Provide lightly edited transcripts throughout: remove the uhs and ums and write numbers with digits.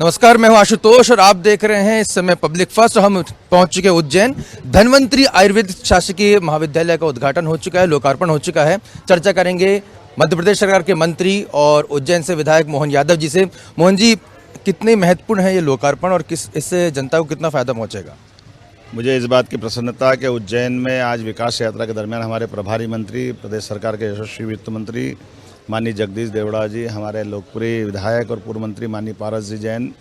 नमस्कार, मैं हूं आशुतोष और आप देख रहे हैं इस समय पब्लिक फर्स्ट। हम पहुंच चुके हैं उज्जैन। धन्वंतरी आयुर्वेद शासकीय महाविद्यालय का उद्घाटन हो चुका है, लोकार्पण हो चुका है। चर्चा करेंगे मध्य प्रदेश सरकार के मंत्री और उज्जैन से विधायक मोहन यादव जी से। मोहन जी, कितने महत्वपूर्ण है ये लोकार्पण और इससे जनता को कितना फायदा पहुंचेगा? मुझे इस बात की प्रसन्नता है कि उज्जैन में आज विकास यात्रा के दरमियान हमारे प्रभारी मंत्री, प्रदेश सरकार के यशस्वी वित्त मंत्री माननीय जगदीश देवड़ा जी, हमारे लोकप्रिय विधायक और पूर्व मंत्री माननीय पारस जी जैन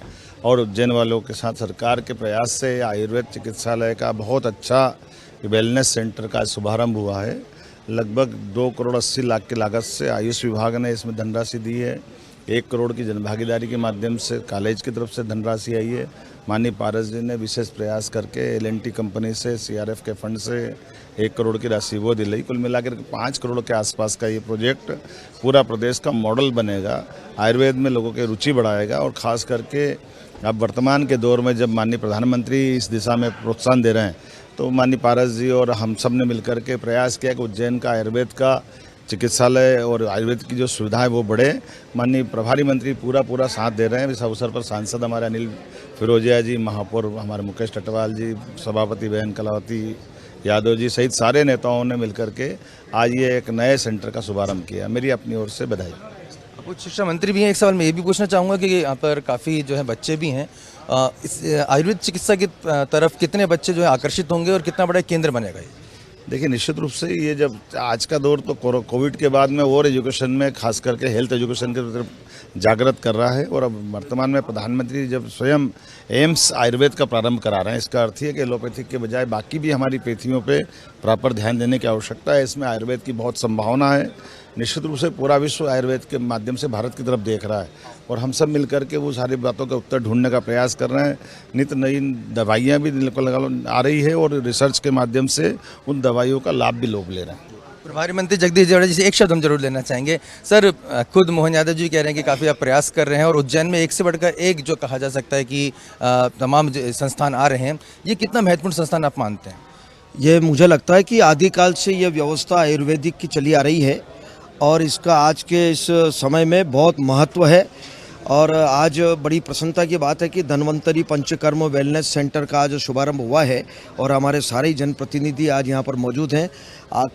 और उज्जैन वालों के साथ सरकार के प्रयास से आयुर्वेद चिकित्सालय का बहुत अच्छा वेलनेस सेंटर का शुभारंभ हुआ है। लगभग 2 करोड़ 80 लाख की लागत से आयुष विभाग ने इसमें धनराशि दी है। 1 करोड़ की जनभागीदारी के माध्यम से कॉलेज की तरफ से धनराशि आई है। माननीय पारस जी ने विशेष प्रयास करके LNT कंपनी से CRF के फंड से 1 करोड़ की राशि वो दिलाई। कुल मिलाकर 5 करोड़ के आसपास का ये प्रोजेक्ट पूरा प्रदेश का मॉडल बनेगा, आयुर्वेद में लोगों की रुचि बढ़ाएगा और ख़ास करके अब वर्तमान के दौर में जब माननीय प्रधानमंत्री इस दिशा में प्रोत्साहन दे रहे हैं तो माननीय पारस जी और हम सब ने मिलकर के प्रयास किया कि उज्जैन का आयुर्वेद का चिकित्सालय और आयुर्वेद की जो सुविधाएं वो बढ़े। माननीय प्रभारी मंत्री पूरा साथ दे रहे हैं। इस अवसर पर सांसद हमारे अनिल फिरोजिया जी, महापौर हमारे मुकेश टटवाल जी, सभापति बहन कलावती यादव जी सहित सारे नेताओं ने मिलकर के आज ये एक नए सेंटर का शुभारंभ किया। मेरी अपनी ओर से बधाई। उच्च शिक्षा मंत्री भी हैं। एक सवाल मैं ये भी पूछना चाहूँगा कि यहाँ पर काफ़ी जो है बच्चे भी हैं, इस आयुर्वेद चिकित्सा की तरफ कितने बच्चे जो है आकर्षित होंगे और कितना बड़ा केंद्र बनेगा ये? देखिए, निश्चित रूप से ये जब आज का दौर तो कोविड के बाद में और एजुकेशन में खास करके हेल्थ एजुकेशन की तरफ जागृत कर रहा है और अब वर्तमान में प्रधानमंत्री जब स्वयं एम्स आयुर्वेद का प्रारंभ करा रहे हैं, इसका अर्थ है कि एलोपैथिक के बजाय बाकी भी हमारी पेथियों पे प्रॉपर ध्यान देने की आवश्यकता है। इसमें आयुर्वेद की बहुत संभावना है। निश्चित रूप से पूरा विश्व आयुर्वेद के माध्यम से भारत की तरफ देख रहा है और हम सब मिलकर के वो सारी बातों का उत्तर ढूंढने का प्रयास कर रहे हैं। नित्य नई दवाइयाँ भी आ रही है और रिसर्च के माध्यम से उन दवाइयों का लाभ भी लोग ले रहे हैं। प्रभारी मंत्री जगदीश देवड़ा जी से एक शब्द हम जरूर लेना चाहेंगे। सर, खुद मोहन यादव जी कह रहे हैं कि काफ़ी आप प्रयास कर रहे हैं और उज्जैन में एक से बढ़कर एक जो कहा जा सकता है कि तमाम संस्थान आ रहे हैं, ये कितना महत्वपूर्ण संस्थान आप मानते हैं? ये मुझे लगता है कि आदिकाल से ये व्यवस्था आयुर्वेदिक की चली आ रही है और इसका आज के इस समय में बहुत महत्व है। और आज बड़ी प्रसन्नता की बात है कि धन्वंतरी पंचकर्म वेलनेस सेंटर का आज शुभारंभ हुआ है और हमारे सारे जनप्रतिनिधि आज यहाँ पर मौजूद हैं।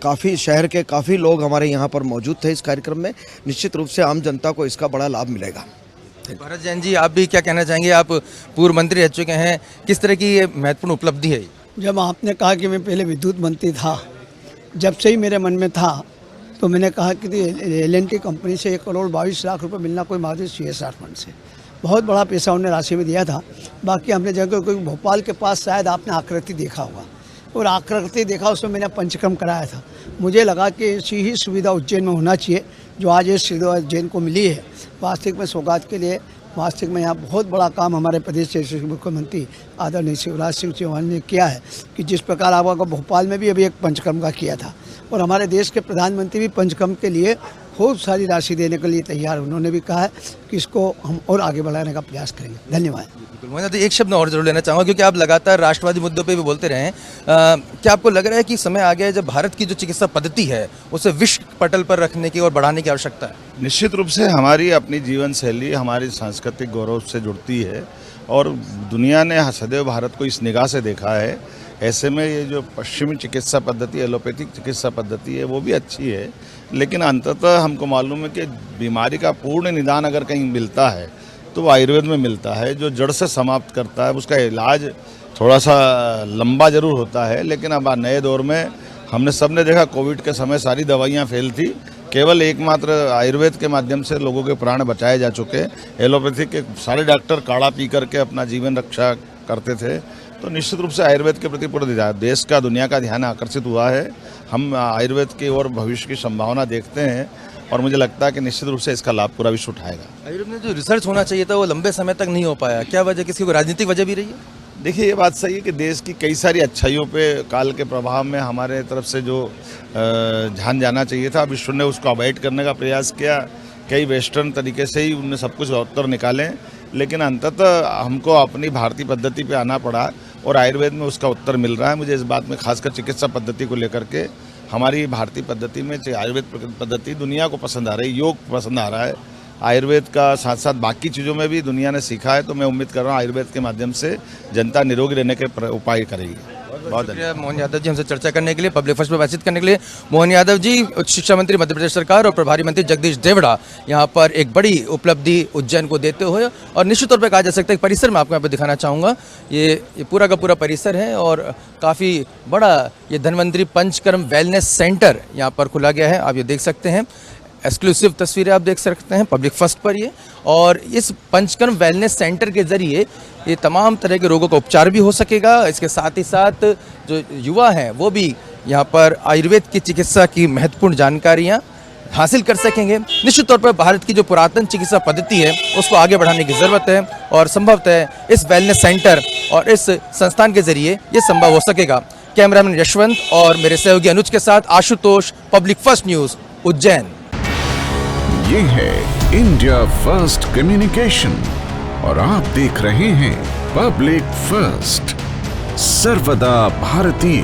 काफ़ी शहर के काफ़ी लोग हमारे यहाँ पर मौजूद थे इस कार्यक्रम में। निश्चित रूप से आम जनता को इसका बड़ा लाभ मिलेगा। भरत जैन जी, आप भी क्या कहना चाहेंगे? आप पूर्व मंत्री रह चुके हैं, किस तरह की ये महत्वपूर्ण उपलब्धि है? जब आपने कहा कि मैं पहले विद्युत मंत्री था, जब से ही मेरे मन में था तो मैंने कहा कि LNT कंपनी से 1 करोड़ 22 लाख रुपए मिलना कोई मामूली CSR फंड से बहुत बड़ा पैसा उन्हें राशि में दिया था। बाकी हमने जगह कोई भोपाल के पास शायद आपने आकृति देखा होगा और आकृति देखा, उसमें मैंने पंचकर्म कराया था। मुझे लगा कि ऐसी ही सुविधा उज्जैन में होना चाहिए जो आज ये सुविधा उज्जैन को मिली है। वास्तविक में सौगात के लिए वास्तविक में यहाँ बहुत बड़ा काम हमारे प्रदेश के मुख्यमंत्री आदरणीय शिवराज सिंह चौहान ने किया है कि जिस प्रकार आपको भोपाल में भी अभी एक पंचकर्म का किया था और हमारे देश के प्रधानमंत्री भी पंचकर्म के लिए खूब सारी राशि देने के लिए तैयार। उन्होंने भी कहा है कि इसको हम और आगे बढ़ाने का प्रयास करेंगे। धन्यवाद। मैं तो एक शब्द और जरूर लेना चाहूँगा क्योंकि आप लगातार राष्ट्रवादी मुद्दों पे भी बोलते रहे हैं। क्या आपको लग रहा है कि समय आ गया है जब भारत की जो चिकित्सा पद्धति है उसे विश्व पटल पर रखने की और बढ़ाने की आवश्यकता है? निश्चित रूप से हमारी अपनी जीवन शैली हमारी सांस्कृतिक गौरव से जुड़ती है और दुनिया ने सदैव भारत को इस निगाह से देखा है। ऐसे में ये जो पश्चिमी चिकित्सा पद्धति, एलोपैथिक चिकित्सा पद्धति है, वो भी अच्छी है, लेकिन अंततः हमको मालूम है कि बीमारी का पूर्ण निदान अगर कहीं मिलता है तो वो आयुर्वेद में मिलता है, जो जड़ से समाप्त करता है। उसका इलाज थोड़ा सा लंबा जरूर होता है, लेकिन अब नए दौर में हमने सबने देखा कोविड के समय सारी दवाइयाँ फेल थी, केवल एकमात्र आयुर्वेद के माध्यम से लोगों के प्राण बचाए जा चुके। एलोपैथिक के सारे डॉक्टर काढ़ा पी करके अपना जीवन रक्षा करते थे। तो निश्चित रूप से आयुर्वेद के प्रति पूरे देश का, दुनिया का ध्यान आकर्षित हुआ है। हम आयुर्वेद की और भविष्य की संभावना देखते हैं और मुझे लगता है कि निश्चित रूप से इसका लाभ पूरा विश्व उठाएगा। आयुर्वेद में जो रिसर्च होना चाहिए था वो लंबे समय तक नहीं हो पाया, क्या वजह? किसी को राजनीतिक वजह भी रही है? देखिए, ये बात सही है कि देश की कई सारी अच्छाइयों पे काल के प्रभाव में हमारे तरफ से जो ध्यान जाना चाहिए था, विश्व ने उसको अवॉइड करने का प्रयास किया। कई वेस्टर्न तरीके से ही उनने सब कुछ उत्तर निकाले, लेकिन अंततः हमको अपनी भारतीय पद्धति पे आना पड़ा और आयुर्वेद में उसका उत्तर मिल रहा है। मुझे इस बात में खासकर चिकित्सा पद्धति को लेकर के हमारी भारतीय पद्धति में आयुर्वेद पद्धति दुनिया को पसंद आ रही है, योग पसंद आ रहा है आयुर्वेद का साथ साथ बाकी चीज़ों में भी दुनिया ने सीखा है, तो मैं उम्मीद कर रहा हूँ आयुर्वेद के माध्यम से जनता निरोगी रहने के उपाय करेगी। बहुत शुक्रिया मोहन यादव जी हमसे चर्चा करने के लिए, पब्लिक फर्स्ट में बातचीत करने के लिए। मोहन यादव जी उच्च शिक्षा मंत्री मध्य प्रदेश सरकार और प्रभारी मंत्री जगदीश देवड़ा यहाँ पर एक बड़ी उपलब्धि उज्जैन को देते हुए, और निश्चित तौर पर कहा जा सकता है एक परिसर में आपको यहाँ पर दिखाना चाहूँगा। ये पूरा का पूरा परिसर है और काफ़ी बड़ा ये धन्वंतरी पंचकर्म वेलनेस सेंटर यहाँ पर खुला गया है। आप ये देख सकते हैं, एक्सक्लूसिव तस्वीरें आप देख सकते हैं पब्लिक फर्स्ट पर ये। और इस पंचकर्म वेलनेस सेंटर के ज़रिए ये तमाम तरह के रोगों का उपचार भी हो सकेगा। इसके साथ ही साथ जो युवा हैं वो भी यहाँ पर आयुर्वेद की चिकित्सा की महत्वपूर्ण जानकारियाँ हासिल कर सकेंगे। निश्चित तौर पर भारत की जो पुरातन चिकित्सा पद्धति है उसको आगे बढ़ाने की ज़रूरत है, और संभवतः इस वेलनेस सेंटर और इस संस्थान के ज़रिए ये संभव हो सकेगा। कैमरामैन यशवंत और मेरे सहयोगी अनुज के साथ Ashutosh, public first news, Ujjain. ये है इंडिया फर्स्ट कम्युनिकेशन और आप देख रहे हैं पब्लिक फर्स्ट, सर्वदा भारतीय।